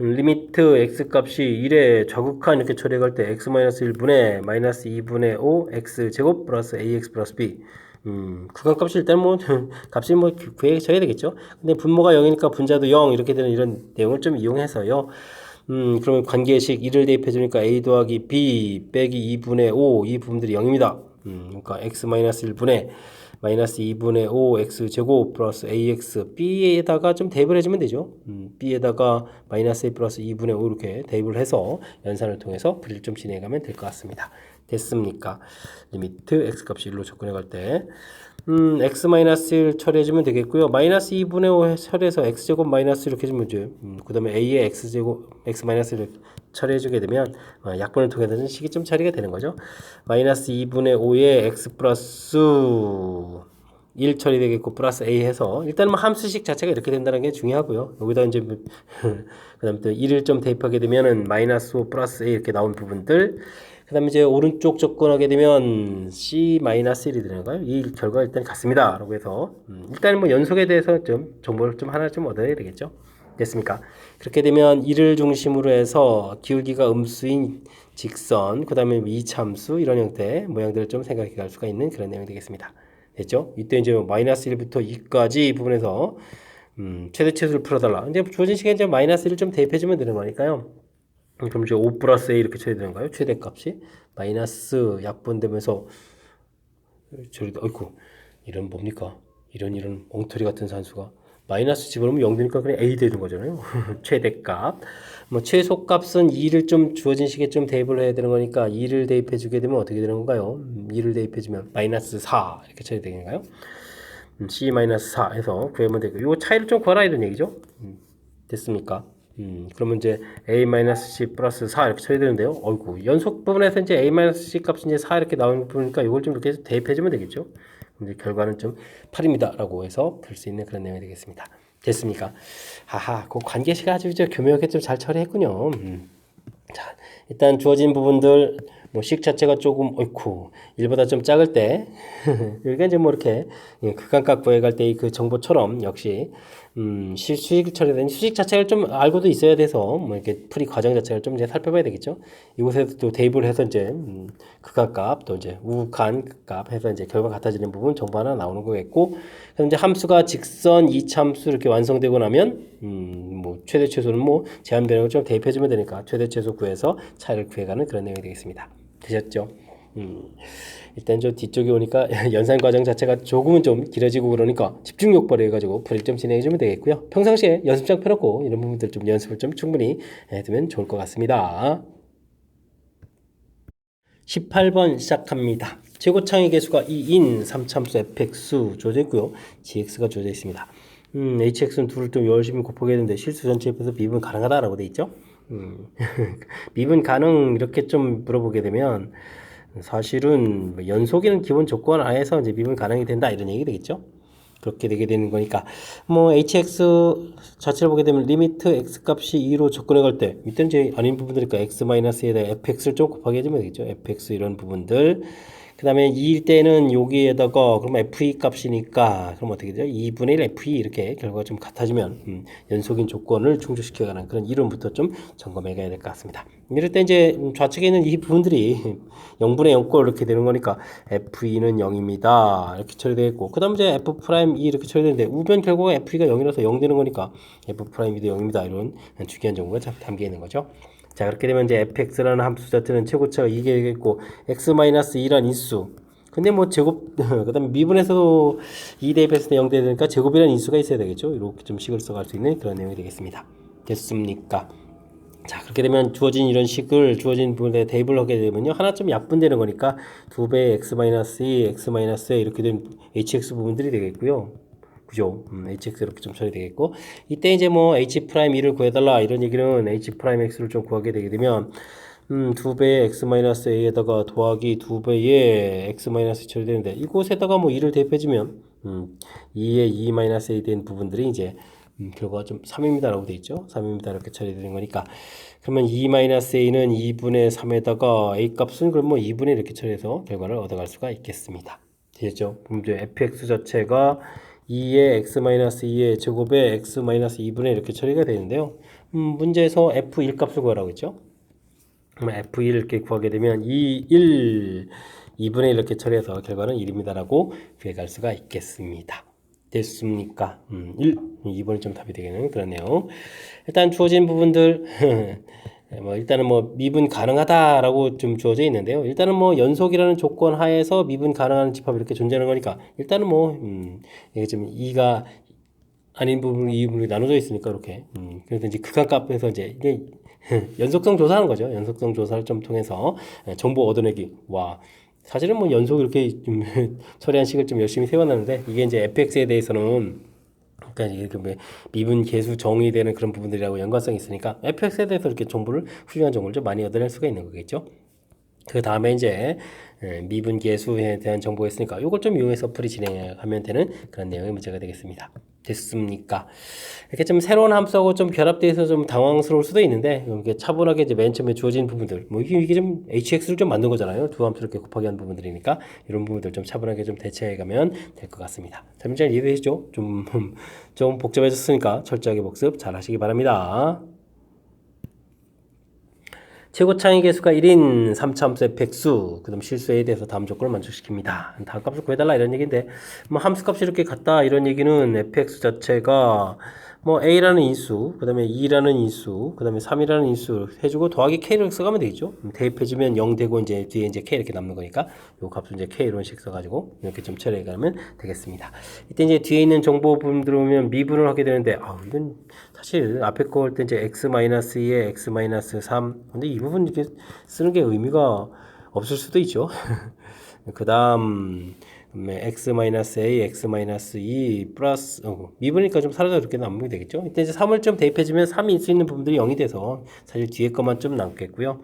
리미트 x값이 1에 좌극한 이렇게 처리할 때 x-1분의 마이너스 2분의 5 x제곱 플러스 ax 플러스 b 구간값이 일단 뭐 값이 뭐 구해져야 되겠죠. 근데 분모가 0이니까 분자도 0 이렇게 되는 이런 내용을 좀 이용해서요. 그러면 관계식 1을 대입해 주니까 a 더하기 b 빼기 2분의 5 이 부분들이 0입니다. 그러니까 x-1분의 마이너스 2분의 5 x제곱 플러스 ax b에다가 좀 대입을 해주면 되죠. b에다가 마이너스 a 플러스 2분의 5 이렇게 대입을 해서 연산을 통해서 풀이를 좀 진행하면 될 것 같습니다. 됐습니까? 리미트 x값이 1로 접근해 갈 때 x-1 처리해주면 되겠고요. 마이너스 2분의 5 처리해서 x제곱 마이너스 이렇게 해주면 돼요. 그 다음에 a의 x제곱 x-1을 처리해주게 되면 약분을 통해서는 식이 좀 처리가 되는 거죠. 마이너스 2분의 5의 x 플러스 1 처리되겠고 플러스 A 해서 일단은 뭐 함수식 자체가 이렇게 된다는 게 중요하고요. 여기다 이제 그다음에 또 1을 좀 대입하게 되면은 마이너스 5 플러스 A 이렇게 나온 부분들. 그다음에 이제 오른쪽 접근하게 되면 C 마이너스 1이 되는가요? 이 결과 일단 같습니다라고 해서 일단은 뭐 연속에 대해서 좀 정보를 좀 하나 좀 얻어야 되겠죠. 됐습니까? 그렇게 되면 1을 중심으로 해서 기울기가 음수인 직선, 그 다음에 이참수 이런 형태의 모양들을 좀 생각해 갈 수가 있는 그런 내용이 되겠습니다. 됐죠? 이때 이제 마이너스 1부터 2까지 이 부분에서 최대치수를 풀어달라. 이제 주어진 시간에 이제 마이너스 1을 좀 대입해주면 되는 거니까요. 그럼 이제 5 플러스 A 이렇게 쳐야 되는가요? 최대값이 마이너스 약분되면서 어이쿠 이런 뭡니까? 이런 엉터리 같은 산수가 마이너스 집어넣으면 0 되니까 그냥 A 되는 거잖아요. 최대값. 뭐 최소값은 2를 좀 주어진 식에 좀 대입을 해야 되는 거니까 2를 대입해 주게 되면 어떻게 되는 건가요? 2를 대입해 주면 마이너스 4 이렇게 쳐야 되는가요? C 마이너스 4 해서 구하면 되고 요 차이를 좀 구하라 이런 얘기죠. 됐습니까? 그러면 이제 A 마이너스 C 플러스 4 이렇게 쳐야 되는데요. 어이구 연속 부분에서 이제 A 마이너스 C 값이 이제 4 이렇게 나오는 부분이니까 이걸 좀 이렇게 대입해 주면 되겠죠. 이제 결과는 좀 8입니다라고 해서 볼 수 있는 그런 내용이 되겠습니다. 됐습니까? 하하, 그 관계식 아주 교묘하게 좀 잘 처리했군요. 자, 일단 주어진 부분들 뭐 식 자체가 조금 어이쿠 1보다 좀 작을 때 여기가 이제 뭐 이렇게 극한값 구해갈 때 그 정보처럼 역시 수식 처리된 수식 자체를 좀 알고도 있어야 돼서 뭐 이렇게 풀이 과정 자체를 좀 이제 살펴봐야 되겠죠. 이곳에서 또 대입을 해서 이제 극한값 또 이제 우극한값 해서 이제 결과 같아지는 부분 정보 하나 나오는 거겠고, 그럼 이제 함수가 직선 이참수 이렇게 완성되고 나면 뭐 최대 최소는 뭐 제한 변형을 좀 대입해주면 되니까 최대 최소 구해서 차이를 구해가는 그런 내용이 되겠습니다. 되셨죠? 일단 저 뒤쪽에 오니까 연산 과정 자체가 조금은 좀 길어지고 그러니까 집중력 발휘해가지고 풀이를 좀 진행해주면 되겠고요. 평상시에 연습장 펴놓고 이런 부분들 좀 연습을 좀 충분히 해두면 좋을 것 같습니다. 18번 시작합니다. 최고창의 개수가 2인 3참수 fx 주어져 있고요. gx가 주어져 있습니다. hx는 둘을 좀 열심히 곱하게 되는데 실수 전체 합해서 미분 가능하다라고 돼 있죠. 미분 가능 이렇게 좀 물어보게 되면 사실은 연속이는 기본 조건 하에서 이제 미분 가능이 된다 이런 얘기 되겠죠. 그렇게 되게 되는 거니까 뭐 hx 자체를 보게 되면 리미트 x 값이 2로 접근해 갈 때 이때는 이제 아닌 부분들이니까 x-에다 fx를 좀 곱하게 해주면 되겠죠. fx 이런 부분들. 그 다음에 2일 때는 여기에다가 그럼 fe 값이니까 그럼 어떻게 되죠? 2분의 1 fe 이렇게 결과가 좀 같아지면 연속인 조건을 충족시켜가는 그런 이론부터 좀 점검해 가야 될 것 같습니다. 이럴 때 이제 좌측에 있는 이 부분들이 0분의 0꼴 이렇게 되는 거니까 fe는 0입니다. 이렇게 처리되겠고 그 다음 이제 f'2 이렇게 처리되는데 우변 결과가 fe가 0이라서 0 되는 거니까 f'2도 0입니다. 이런 중요한 정보가 담겨 있는 거죠. 자, 그렇게 되면 이제 fx라는 함수 자체는 최고차가 2개 되겠고 x-2란 인수. 근데 뭐 제곱 그다음에 미분에서도 2 대입했을 때 0 돼야 되니까 제곱이라는 인수가 있어야 되겠죠. 이렇게 좀 식을 써갈 수 있는 그런 내용이 되겠습니다. 됐습니까? 자, 그렇게 되면 주어진 이런 식을 주어진 부분에 대입을 하게 되면요. 하나쯤 약분되는 거니까 2배의 x-2, x-a 이렇게 된 hx 부분들이 되겠고요. 그죠? hx 이렇게 좀 처리되겠고 이때 이제 뭐 h'2를 구해달라 이런 얘기는 h'x를 좀 구하게 되게 되면 2배의 x-a에다가 더하기 2배의 x- 처리되는데 이곳에다가 뭐 2를 대입해주면 2의 2-a 된 부분들이 이제 결과가 좀 3입니다 라고 되어 있죠. 3입니다 이렇게 처리되는 거니까 그러면 2-a는 2분의 3에다가 a 값은 그럼 뭐 2분의 이렇게 처리해서 결과를 얻어갈 수가 있겠습니다. 되죠? 그럼 이제 fx 자체가 2의 x-2의 제곱에 x-2분의 이렇게 처리가 되는데요. 문제에서 f1 값을 구하라고 했죠. 그러면 f1 이렇게 구하게 되면 2분의 이렇게 처리해서 결과는 1입니다라고 구해갈 수가 있겠습니다. 됐습니까? 2번이 좀 답이 되겠는 그런 내용. 일단 주어진 부분들 뭐 일단은 뭐 미분 가능하다라고 좀 주어져 있는데요. 일단은 뭐 연속이라는 조건 하에서 미분 가능한 집합이 이렇게 존재하는 거니까 일단은 뭐 이게 좀 2가 아닌 부분이 2분이 나눠져 있으니까 이렇게 그래서 이제 극한값에서 이제 이게 연속성 조사하는 거죠. 연속성 조사를 좀 통해서 정보 얻어내기. 와, 사실은 뭐 연속 이렇게 좀 처리한 식을 좀 열심히 세워놨는데 이게 이제 fx에 대해서는 그러니까 이게 뭐 미분 계수 정의되는 그런 부분들이라고 연관성이 있으니까 fx에 대해서 이렇게 정보를 훌륭한 정보를 좀 많이 얻어낼 수가 있는 거겠죠. 그 다음에 이제 미분계수에 대한 정보가 있으니까 이걸 좀 이용해서 풀이 진행하면 되는 그런 내용의 문제가 되겠습니다. 됐습니까? 이렇게 좀 새로운 함수하고 좀 결합되어 있어서 좀 당황스러울 수도 있는데 이렇게 차분하게 이제 맨 처음에 주어진 부분들 뭐 이게 좀 hx를 좀 만든 거잖아요. 두 함수를 이렇게 곱하기 한 부분들이니까 이런 부분들 좀 차분하게 좀 대처해 가면 될 것 같습니다. 자, 문제 이해되시죠? 좀 복잡해졌으니까 철저하게 복습 잘 하시기 바랍니다. 최고 창의 개수가 1인 3차함수 fx수 그 다음 실수에 대해서 다음 조건을 만족시킵니다. 다음 값을 구해달라 이런 얘기인데 뭐 함수값이 이렇게 같다 이런 얘기는 fx 자체가 뭐 a라는 인수 그 다음에 2라는 인수 그 다음에 3이라는 인수 해주고 더하기 k를 써가면 되겠죠. 대입해주면 0 되고 이제 뒤에 이제 k 이렇게 남는 거니까 요 값을 이제 k 이런 식 써가지고 이렇게 좀 처리해가면 되겠습니다. 이때 이제 뒤에 있는 정보 부분 들어오면 미분을 하게 되는데 이건 사실 앞에 거 할 때 이제 x-2에 x-3 근데 이 부분 이렇게 쓰는 게 의미가 없을 수도 있죠. 그 다음 x-a, x-2 플러스 미분이니까 좀 사라져 이렇게 남으면 되겠죠. 이때 이제 3을 좀 대입해주면 3이 있을 수 있는 부분들이 0이 돼서 사실 뒤에 것만 좀 남겠고요.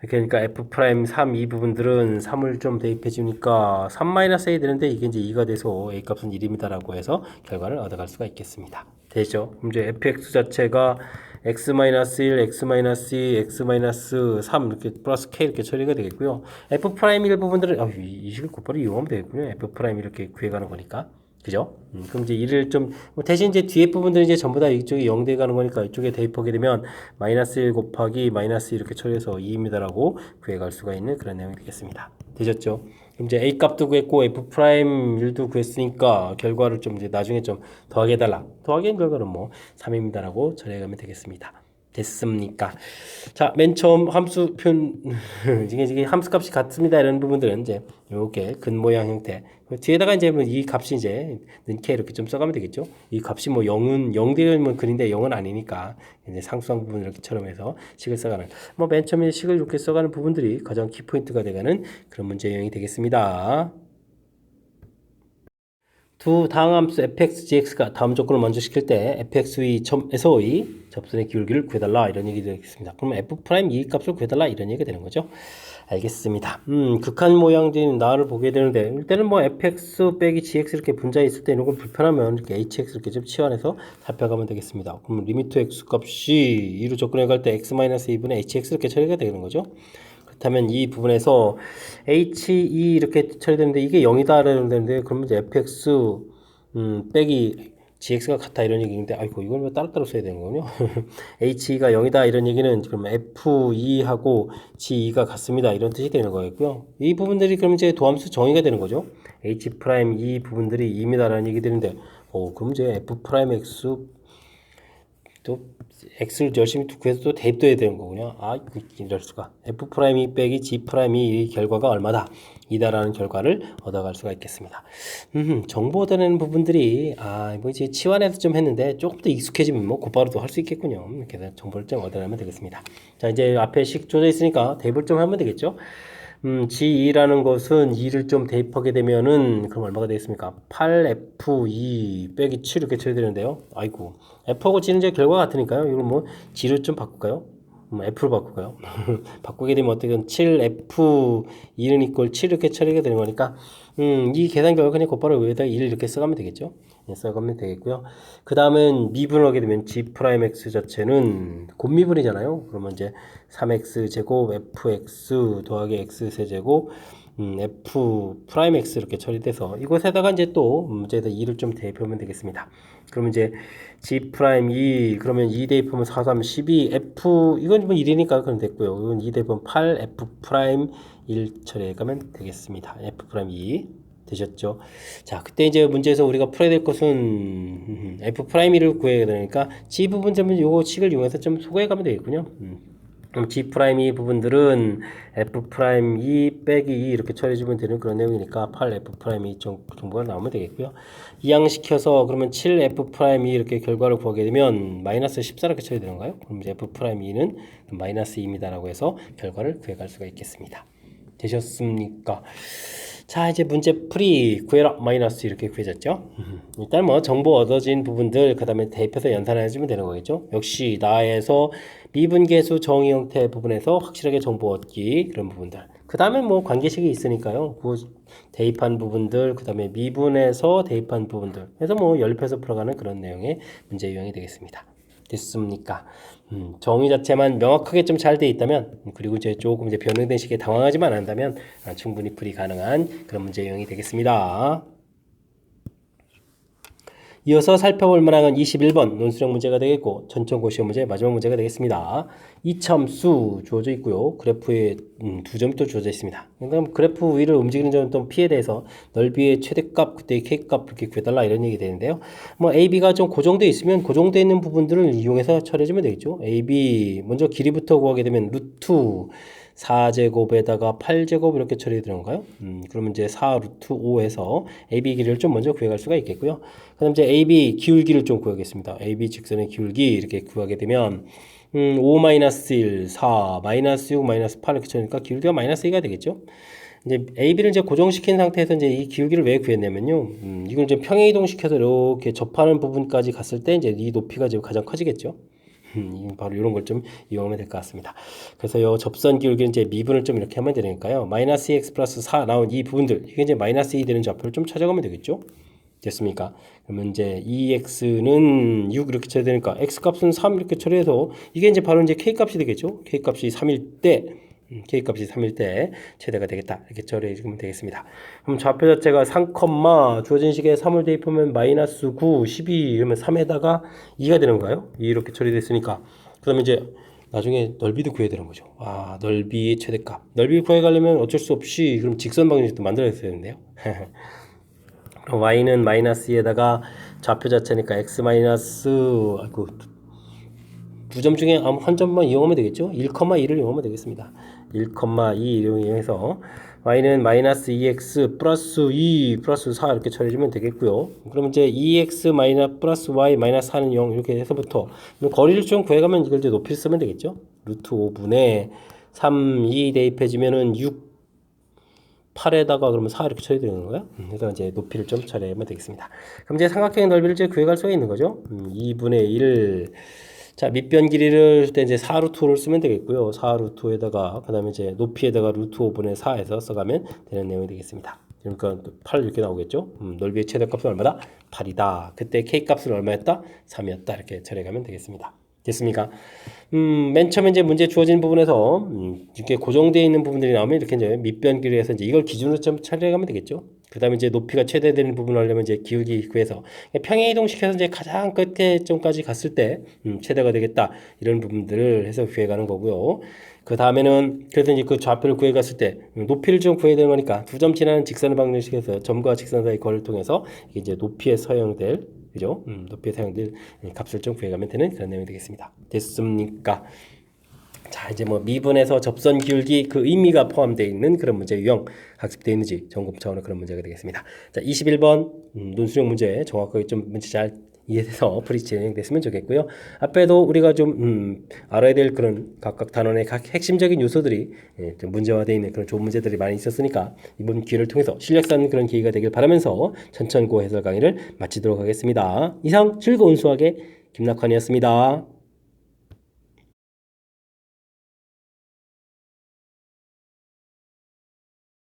그러니까 f'3 이 부분들은 3을 좀 대입해 주니까 3-a 되는데 이게 이제 2가 돼서 a 값은 1입니다라고 해서 결과를 얻어갈 수가 있겠습니다. 되죠? 그럼 이제 fx 자체가 x-1, x-2, x-3 이렇게 플러스 k 이렇게 처리가 되겠고요. f'1 부분들은 이 식을 곧바로 이용하면 되겠군요. f' 이렇게 구해가는 거니까. 그죠? 그럼 이제 이를 좀 대신 이제 뒤에 부분들은 이제 전부 다 이쪽에 0돼 가는 거니까 이쪽에 대입하게 되면 마이너스 1 곱하기 마이너스 이렇게 처리해서 2입니다라고 구해갈 수가 있는 그런 내용이 되겠습니다. 되셨죠? 그럼 이제 a 값도 구했고 f 프라임 1도 구했으니까 결과를 좀 이제 나중에 좀 더하게 해달라. 더하기 결과는 뭐 3입니다라고 처리해가면 되겠습니다. 됐습니까? 자, 맨 처음 함수 표현, 이게 함수 값이 같습니다. 이런 부분들은 이제 이렇게 근 모양 형태. 뒤에다가 이제 뭐 이 값이 이제 는k 이렇게 좀 써가면 되겠죠. 이 값이 뭐 0은 0 되면 근인데 0은 아니니까 이제 상수항 부분 이렇게처럼 해서 식을 써가는 뭐 맨 처음에 식을 이렇게 써가는 부분들이 가장 키포인트가 되가는 그런 문제 유형이 되겠습니다. 두 다항함수 fx, gx가 다음 조건을 만족시킬 때 fx에서의 접선의 기울기를 구해달라 이런 얘기 되겠습니다. 그러면 f'2 값을 구해달라 이런 얘기가 되는 거죠. 알겠습니다. 극한 모양진 나를 보게 되는데 이때는 뭐 fx 빼기 gx 이렇게 분자에 있을 때 이런 건 불편하면 이렇게 hx 이렇게 좀 치환해서 살펴가면 되겠습니다. 그러면 리미트 x 값이 2로 접근해 갈 때 x-2분의 hx 이렇게 처리가 되는 거죠. 그렇다면 이 부분에서 H2 이렇게 처리되는데 이게 0이다 라는데 그러면 이제 fx 빼기 gx가 같다 이런 얘기인데 아이고 이걸 왜 따로따로 써야 되는 거군요. H2가 0이다 이런 얘기는 그럼 F2하고 G2가 같습니다 이런 뜻이 되는 거였고요. 이 부분들이 그럼 이제 도함수 정의가 되는 거죠. H'2 부분들이 2입니다라는 얘기 되는데 그럼 이제 F'X 또 x를 열심히 구해서 또 대입도 해야 되는 거군요. 이럴 수가. f'2 빼기 g'2 이 결과가 얼마다? 이다라는 결과를 얻어갈 수가 있겠습니다. 정보 얻어내는 부분들이 뭐 이제 치환해서 좀 했는데 조금 더 익숙해지면 뭐 곧바로도 할 수 있겠군요. 이렇게 정보를 좀 얻어내면 되겠습니다. 자, 이제 앞에 식 조져 있으니까 대입을 좀 하면 되겠죠. G2라는 것은 2를 좀 대입하게 되면은 그럼 얼마가 되겠습니까? 8F2 빼기 7 이렇게 쳐야 되는데요. 아이고 F하고 G는 이제 결과가 같으니까요. 이걸 뭐 G를 좀 바꿀까요? F로 바꿀까요? 바꾸게 되면 어떻게든 7F2는 이꼴 7 이렇게 처리가 되는 거니까 이 계산 결과 그냥 곧바로 위에다 1 이렇게 써가면 되겠죠. 써가면 되겠고요. 그 다음은 미분을 하게 되면 G'X 자체는 곱미분이잖아요. 그러면 이제 3x 제곱 fx 더하기 x 세제곱 f'x 이렇게 처리돼서 이곳에다가 이제 또 문제에다 2를 좀 대입하면 되겠습니다. 그러면 이제 G'2 그러면 2 대입하면 4, 3, 12 f 이건 뭐 1이니까 그럼 됐고요. 이건 2 대입하면 8 f'1 처리해가면 되겠습니다. f'2 되셨죠? 자, 그때 이제 문제에서 우리가 풀어야 될 것은 f'1을 구해야 되니까 G 부분 좀 요거 식을 이용해서 좀 소개해 가면 되겠군요. 그럼 G'2 부분들은 F'2 빼기 2 이렇게 처리해주면 되는 그런 내용이니까 8F'2 정보가 나오면 되겠고요. 이항시켜서 그러면 7F'2 이렇게 결과를 구하게 되면 마이너스 14 이렇게 처리되는가요? 그럼 이제 F'2는 마이너스 2입니다라고 해서 결과를 구해갈 수가 있겠습니다. 되셨습니까? 자, 이제 문제 풀이 구해라 마이너스 이렇게 구해졌죠. 일단 뭐 정보 얻어진 부분들 그 다음에 대입해서 연산해주면 되는 거겠죠. 역시 나에서 미분계수 정의 형태 부분에서 확실하게 정보 얻기 그런 부분들. 그 다음에 뭐 관계식이 있으니까요. 그 대입한 부분들 그 다음에 미분에서 대입한 부분들 해서 뭐 연립해서 풀어가는 그런 내용의 문제 유형이 되겠습니다. 됐습니까? 정의 자체만 명확하게 좀 잘 돼 있다면 그리고 이제 조금 이제 변형된 식에 당황하지만 않는다면 충분히 풀이 가능한 그런 문제 유형이 되겠습니다. 이어서 살펴볼 만한 21번 논술형 문제가 되겠고 전천고시형 문제 마지막 문제가 되겠습니다. 이참수 주어져 있고요. 그래프에 두 점이 또 주어져 있습니다. 그럼 그래프 위를 움직이는 점 또 P에 대해서 넓이의 최대값 그때의 K값 이렇게 구해달라 이런 얘기 되는데요. 뭐 AB가 좀 고정되어 있으면 고정되어 있는 부분들을 이용해서 처리해주면 되겠죠. AB 먼저 길이부터 구하게 되면 루트 4제곱에다가 8제곱 이렇게 처리해 드는가요? 그러면 이제 4 루트 5에서 AB 길이를 좀 먼저 구해갈 수가 있겠고요. 그 다음 이제 AB 기울기를 좀 구하겠습니다. AB 직선의 기울기 이렇게 구하게 되면 5-1, 4, -6, -8 이렇게 쳐니까 기울기가 -2가 되겠죠. 이제 AB를 이제 고정시킨 상태에서 이제 이 기울기를 왜 구했냐면요. 이걸 이제 평행이동시켜서 이렇게 접하는 부분까지 갔을 때 이제 이 높이가 지금 가장 커지겠죠. 바로 이런 걸 좀 이용하면 될 것 같습니다. 그래서 요 접선 기울기는 이제 미분을 좀 이렇게 하면 되니까요. 마이너스 2x 플러스 4 나온 이 부분들 이게 이제 마이너스 2 되는 좌표를 좀 찾아가면 되겠죠. 됐습니까? 그러면 이제 2x는 6 이렇게 쳐야 되니까 x 값은 3 이렇게 처리해서 이게 이제 바로 이제 k 값이 되겠죠. k 값이 3일 때 K값이 3일 때 최대가 되겠다. 이렇게 처리해주면 되겠습니다. 그럼 좌표 자체가 3, 주어진 식에 3을 대입하면 마이너스 9, 12 이러면 3에다가 2가 되는 거예요. 이렇게 처리됐으니까. 그러면 이제 나중에 넓이도 구해야 되는 거죠. 아, 넓이의 최대값. 넓이 구해가려면 어쩔 수 없이 그럼 직선 방정식도 만들어야 되는데요. 그럼 y는 마이너스 2에다가 좌표 자체니까 x 마이너스 아이고 두 점 중에 한 점만 이용하면 되겠죠. 1,2를 이용하면 되겠습니다. 1,2 이용해서 y는 마이너스 2x 플러스 2 플러스 4 이렇게 처리해주면 되겠고요. 그럼 이제 2x 마이너스 플러스 y 마이너스 4는 0 이렇게 해서부터 거리를 좀 구해가면 이걸 이제 높이를 쓰면 되겠죠. 루트 5분의 3, 2 대입해주면은 6 8에다가 그러면 4 이렇게 처리되는 거예요. 그래서 이제 높이를 좀 처리하면 되겠습니다. 그럼 이제 삼각형의 넓이를 이제 구해갈 수가 있는 거죠. 2분의 1 자, 밑변 길이를 쓸 때 이제 4 루트 5를 쓰면 되겠고요. 4 루트 5에다가 그다음에 이제 높이에다가 루트 5분의 4에서 써가면 되는 내용이 되겠습니다. 그러니까 8 이렇게 나오겠죠. 넓이의 최대값은 얼마다? 8이다. 그때 K 값은 얼마였다? 3이었다. 이렇게 처리하면 되겠습니다. 됐습니까? 맨 처음에 이제 문제 주어진 부분에서 이렇게 고정되어 있는 부분들이 나오면 이렇게 이제 밑변 길이에서 이제 이걸 기준으로 좀 처리해가면 되겠죠. 그 다음에 이제 높이가 최대되는 부분을 하려면 이제 기울기 구해서 평행 이동시켜서 이제 가장 끝에 점까지 갔을 때 최대가 되겠다 이런 부분들을 해서 구해가는 거고요. 그 다음에는 그래서 이제 그 좌표를 구해갔을 때 높이를 좀 구해야 되는 거니까 두 점 지나는 직선을 방정식에서 점과 직선 사이 거리를 통해서 이게 이제 높이에 사용될 그죠? 높이에 사용될 값을 좀 구해가면 되는 그런 내용이 되겠습니다. 됐습니까? 자, 이제 뭐 미분에서 접선 기울기 그 의미가 포함되어 있는 그런 문제 유형 학습되어 있는지 점검 차원의 그런 문제가 되겠습니다. 자, 21번 논술형 문제 정확하게 좀 문제 잘 이해돼서 풀이 진행됐으면 좋겠고요. 앞에도 우리가 좀 알아야 될 그런 각각 단원의 각 핵심적인 요소들이 좀 문제화되어 있는 그런 좋은 문제들이 많이 있었으니까 이번 기회를 통해서 실력 쌓는 그런 기회가 되길 바라면서 천천고 해설 강의를 마치도록 하겠습니다. 이상 즐거운 수학의 김낙환이었습니다.